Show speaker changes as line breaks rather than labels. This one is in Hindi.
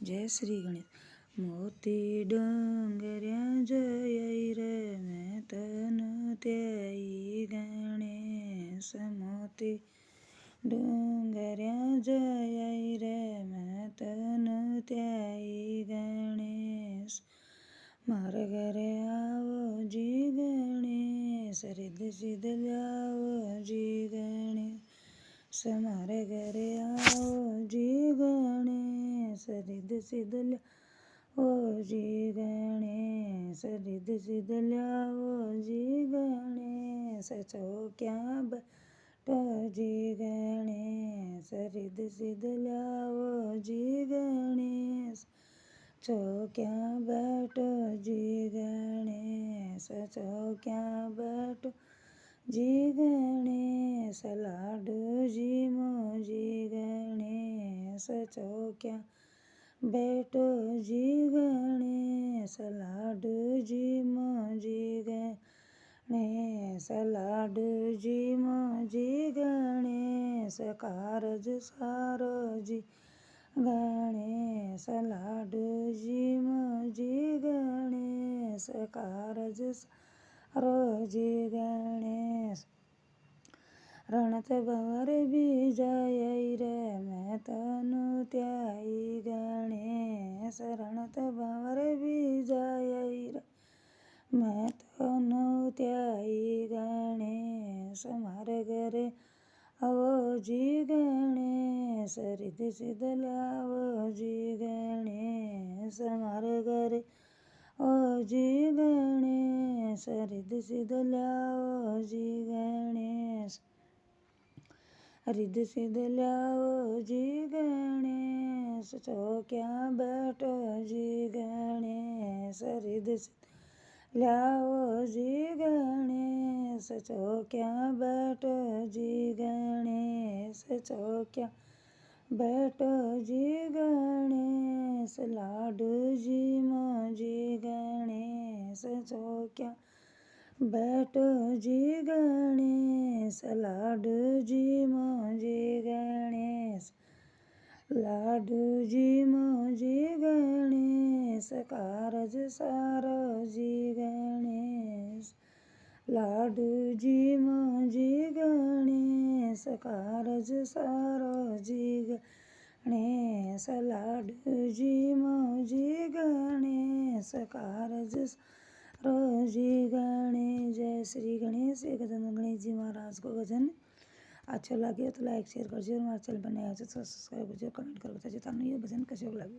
जय श्री गणेश। मोती डोंगर्या जय रे मैं तन त्याई गणेश। मोती डोंगर्या जय रे मैं तन त्याई गणेश। मारे घरे आओ जी गणेश, रिद्ध सिद्ध लाओ जी गणेश। मारे घरे आओ जी गणेश, रिद्ध सिद्ध लाओ जी गणेश। रिद्ध सिद्ध लाओ जी गणेश। चौकिया बैठो जी गणेश, रिद्ध सिद्ध लाओ जी गणेश। चौकिया बैठो जी गणेश, चौकिया बैठो जी गणेश। लाडू जी मोजी गणेश, चौकिया बैठो जी गणेश। लाडू जी मोजी गणेश, लाडू जी मोजी गणेश। कारज सारो जी गणेश, लाडू जी मोजी गणेश। कारज सारो जी गणेश। रणत भंवर विजय रे मैं तनु त्याई गणेश। रणत भंवर विजय रे मैं तनु त्याई गणेश। मारे घरे आओ जी गणेश, रिद्ध सिद्ध लाओ जी गणेश। मारे घरे ओ जी गणेश, रिद्ध सिद्ध लाओ जी गणेश। रिद्ध सिद्ध लाओ जी गणेश। चौकिया बैठो जी गणेश, रिद्ध सिद्ध लाओ जी गणेश। चौकिया बैठो जी गणेश, चौकिया बैठो जी गणेश। लाडू जी मोजी गणेश, चौकिया बैठो जी गणेश। लाडू जी मोजी गणेश, लाडू जी मोजी गणेश। कारज सारो जी गणेश, लाडू जी मोजी गणेश। कारज सारो जी गणेश, लाडू जी मोजी गणेश। कारज सारो जी गणेश। जय श्री गणेश। गजानन गणेश जी महाराज को भजन अच्छा लगे तो लाइक शेयर कर और हमारे चैनल पर नया हो तो सब्सक्राइब कर, कमेंट कर बताइए ताकि ये भजन कैसे लगे।